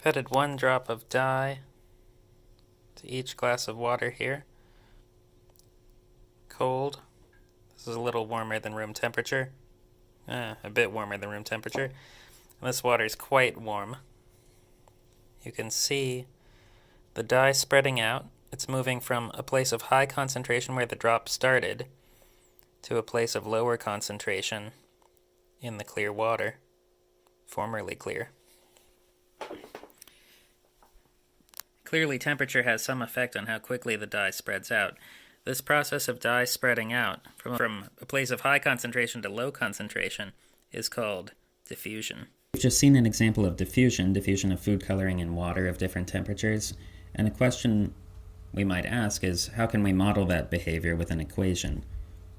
Added 1 drop of dye to each glass of water here. Cold. This is a little warmer than room temperature. A bit warmer than room temperature. And this water is quite warm. You can see the dye spreading out. It's moving from a place of high concentration where the drop started to a place of lower concentration in the clear water, formerly clear. Clearly, temperature has some effect on how quickly the dye spreads out. This process of dye spreading out from a place of high concentration to low concentration is called diffusion. We've just seen an example of diffusion of food coloring in water of different temperatures, and a question we might ask is, how can we model that behavior with an equation?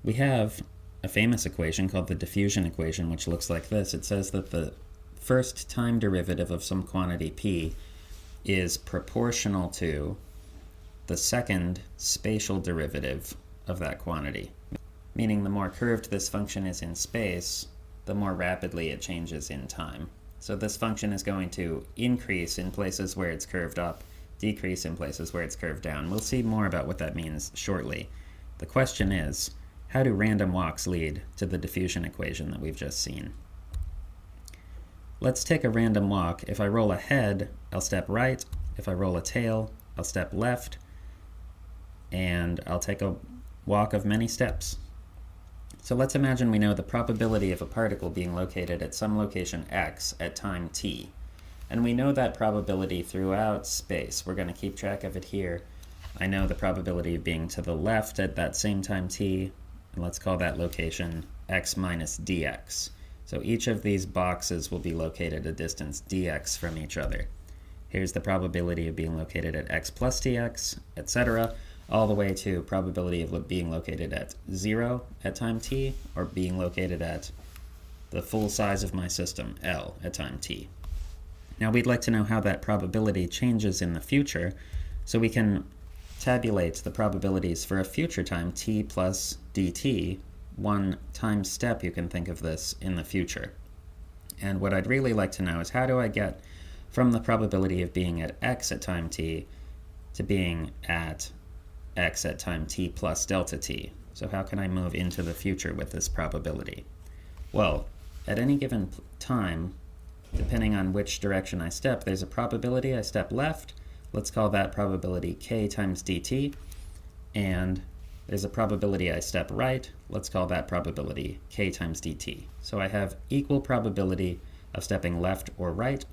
We have a famous equation called the diffusion equation, which looks like this. It says that the first time derivative of some quantity p is proportional to the second spatial derivative of that quantity. Meaning the more curved this function is in space, the more rapidly it changes in time. So this function is going to increase in places where it's curved up, decrease in places where it's curved down. We'll see more about what that means shortly. The question is, how do random walks lead to the diffusion equation that we've just seen? Let's take a random walk. If I roll a head, I'll step right. If I roll a tail, I'll step left. And I'll take a walk of many steps. So let's imagine we know the probability of a particle being located at some location x at time t. And we know that probability throughout space. We're going to keep track of it here. I know the probability of being to the left at that same time t, and let's call that location x minus dx. So each of these boxes will be located a distance dx from each other. Here's the probability of being located at x plus dx, etc., all the way to probability of being located at 0 at time t, or being located at the full size of my system, L, at time t. Now we'd like to know how that probability changes in the future, so we can tabulate the probabilities for a future time t plus dt, one time step you can think of this in the future. And what I'd really like to know is, how do I get from the probability of being at x at time t to being at x at time t plus delta t? So how can I move into the future with this probability? Well, at any given time, depending on which direction I step, there's a probability I step left. Let's call that probability k times dt. And there's a probability I step right. Let's call that probability k times dt. So I have equal probability of stepping left or right.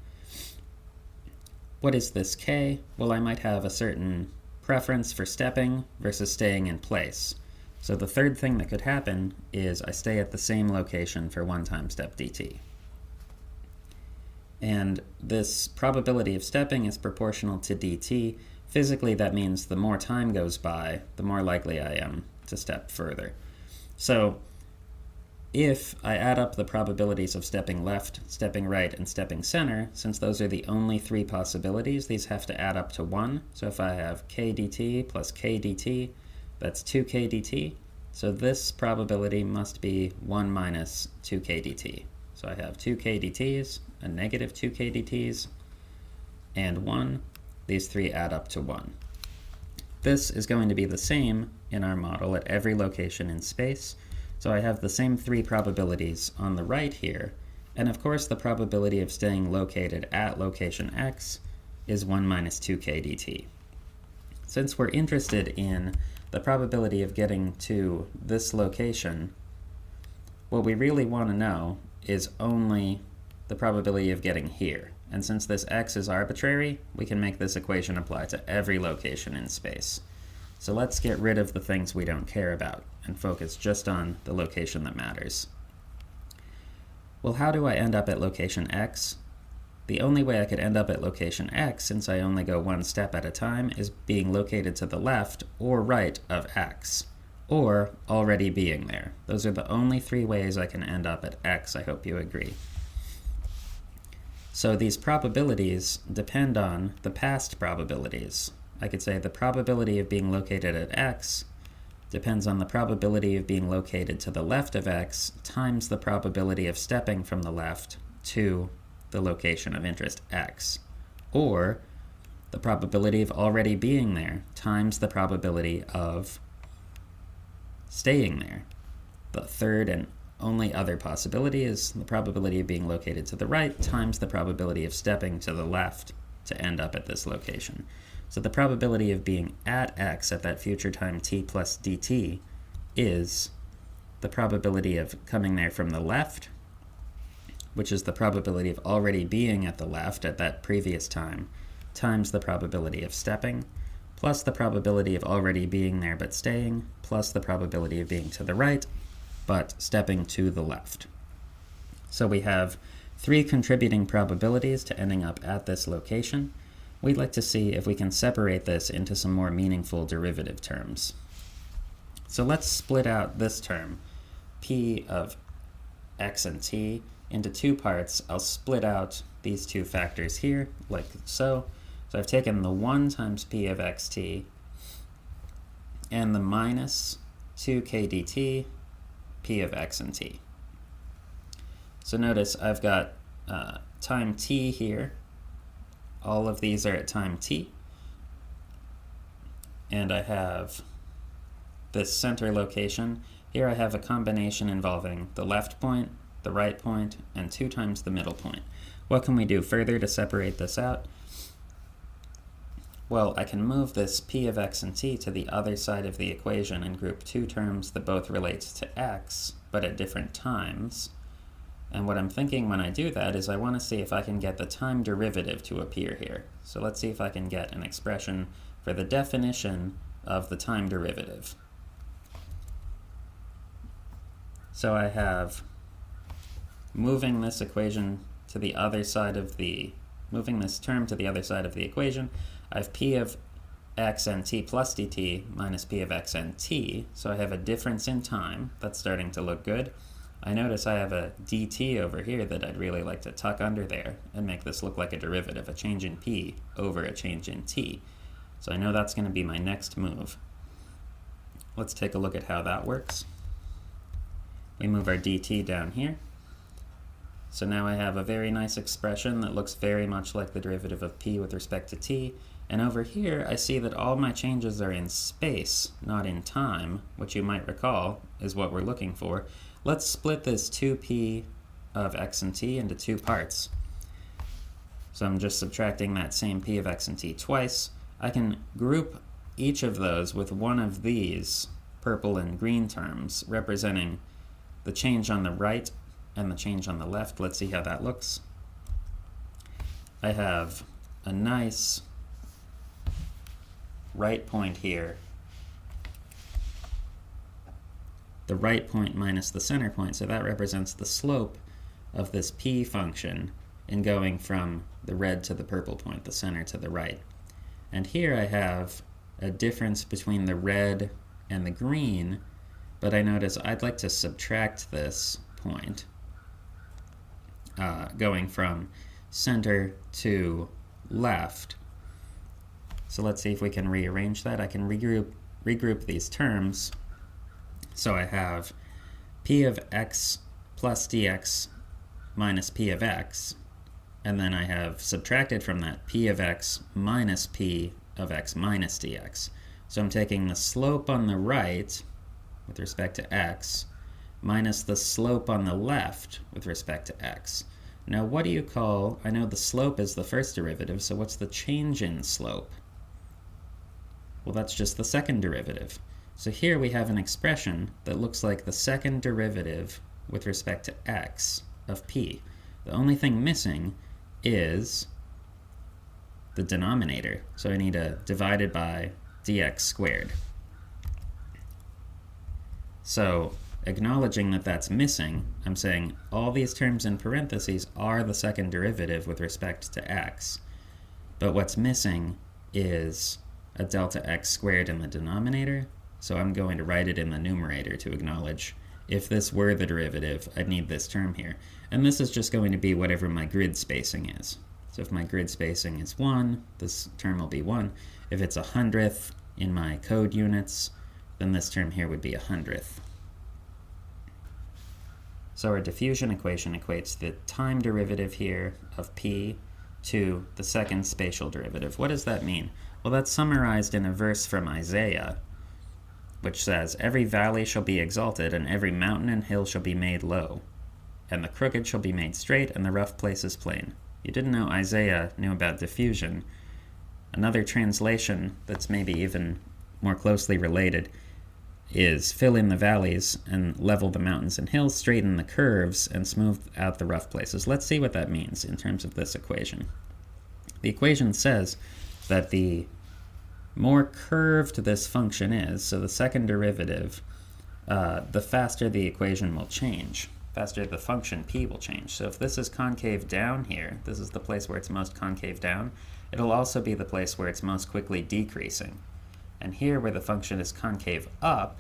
What is this k? Well, I might have a certain preference for stepping versus staying in place. So the third thing that could happen is I stay at the same location for one time step dt. And this probability of stepping is proportional to dt. Physically, that means the more time goes by, the more likely I am to step further. So if I add up the probabilities of stepping left, stepping right, and stepping center, since those are the only three possibilities, these have to add up to 1. So if I have k dt plus k dt, that's 2k dt. So this probability must be 1 minus 2k dt. So I have 2k dt's, a negative 2k dt's, and 1. These three add up to 1. This is going to be the same in our model at every location in space. So I have the same three probabilities on the right here. And of course, the probability of staying located at location x is 1 minus 2k dt. Since we're interested in the probability of getting to this location, what we really want to know is only the probability of getting here. And since this x is arbitrary, we can make this equation apply to every location in space. So let's get rid of the things we don't care about and focus just on the location that matters. Well, how do I end up at location x? The only way I could end up at location x, since I only go one step at a time, is being located to the left or right of x, or already being there. Those are the only three ways I can end up at x. I hope you agree. So these probabilities depend on the past probabilities. I could say the probability of being located at x depends on the probability of being located to the left of x times the probability of stepping from the left to the location of interest x. or the probability of already being there times the probability of staying there. The third and only other possibility is the probability of being located to the right times the probability of stepping to the left to end up at this location. So the probability of being at x at that future time t plus dt is the probability of coming there from the left, which is the probability of already being at the left at that previous time, times the probability of stepping, plus the probability of already being there but staying, plus the probability of being to the right, but stepping to the left. So we have 3 contributing probabilities to ending up at this location. We'd like to see if we can separate this into some more meaningful derivative terms. So let's split out this term, p of x and t, into 2 parts. I'll split out these 2 factors here, like so. So I've taken the 1 times p of xt and the minus 2k dt p of x and t. So notice I've got time t here. All of these are at time t. And I have this center location. Here I have a combination involving the left point, the right point, and 2 times the middle point. What can we do further to separate this out? Well, I can move this p of x and t to the other side of the equation and group 2 terms that both relate to x, but at different times. And what I'm thinking when I do that is I want to see if I can get the time derivative to appear here. So let's see if I can get an expression for the definition of the time derivative. So I have moving this equation to the other side of the, moving this term to the other side of the equation. I have p of x and t plus dt minus p of x and t, so I have a difference in time. That's starting to look good. I notice I have a dt over here that I'd really like to tuck under there and make this look like a derivative, a change in p over a change in t. So I know that's going to be my next move. Let's take a look at how that works. We move our dt down here. So now I have a very nice expression that looks very much like the derivative of p with respect to t. And over here, I see that all my changes are in space, not in time, which you might recall is what we're looking for. Let's split this 2p of x and t into 2 parts. So I'm just subtracting that same p of x and t twice. I can group each of those with one of these purple and green terms representing the change on the right and the change on the left. Let's see how that looks. I have a nice right point here. The right point minus the center point, so that represents the slope of this p function in going from the red to the purple point, the center to the right. And here I have a difference between the red and the green, but I notice I'd like to subtract this point, going from center to left. So let's see if we can rearrange that. I can regroup these terms. So I have p of x plus dx minus p of x, and then I have subtracted from that p of x minus p of x minus dx. So I'm taking the slope on the right with respect to x minus the slope on the left with respect to x. Now what do you call, I know the slope is the first derivative, so what's the change in slope? Well, that's just the second derivative. So here we have an expression that looks like the second derivative with respect to x of p. The only thing missing is the denominator. So I need to divide it by dx squared. So acknowledging that that's missing, I'm saying all these terms in parentheses are the second derivative with respect to x. But what's missing is a delta x squared in the denominator, so I'm going to write it in the numerator to acknowledge if this were the derivative, I'd need this term here. And this is just going to be whatever my grid spacing is. So if my grid spacing is 1, this term will be 1. If it's 100th in my code units, then this term here would be 100th. So our diffusion equation equates the time derivative here of p to the second spatial derivative. What does that mean? Well, that's summarized in a verse from Isaiah, which says, "Every valley shall be exalted, and every mountain and hill shall be made low, and the crooked shall be made straight, and the rough places plain." You didn't know Isaiah knew about diffusion. Another translation that's maybe even more closely related is "fill in the valleys and level the mountains and hills, straighten the curves and smooth out the rough places." Let's see what that means in terms of this equation. The equation says that the more curved this function is, so the second derivative, the faster the equation will change. Faster the function p will change. So if this is concave down here, this is the place where it's most concave down, it'll also be the place where it's most quickly decreasing. And here where the function is concave up,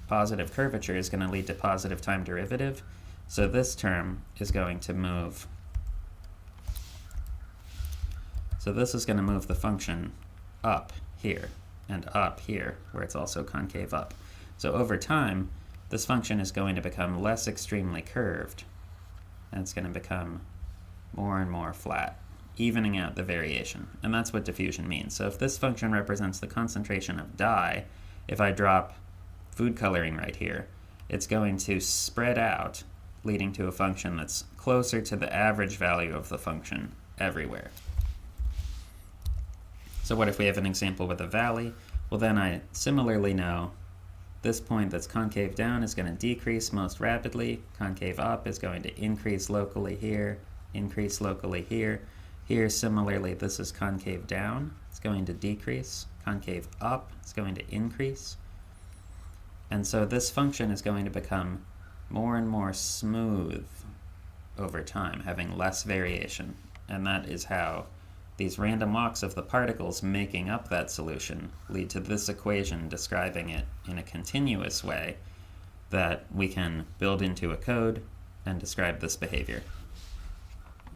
positive curvature is going to lead to positive time derivative. So this term is going to move. So this is going to move the function up here and up here, where it's also concave up. So over time, this function is going to become less extremely curved, and it's going to become more and more flat, evening out the variation. And that's what diffusion means. So if this function represents the concentration of dye, if I drop food coloring right here, it's going to spread out, leading to a function that's closer to the average value of the function everywhere. So what if we have an example with a valley? Well, then I similarly know this point that's concave down is going to decrease most rapidly. Concave up is going to increase locally here, increase locally here. Here, similarly, this is concave down. It's going to decrease. Concave up, it's going to increase. And so this function is going to become more and more smooth over time, having less variation. And that is how these random walks of the particles making up that solution lead to this equation describing it in a continuous way that we can build into a code and describe this behavior.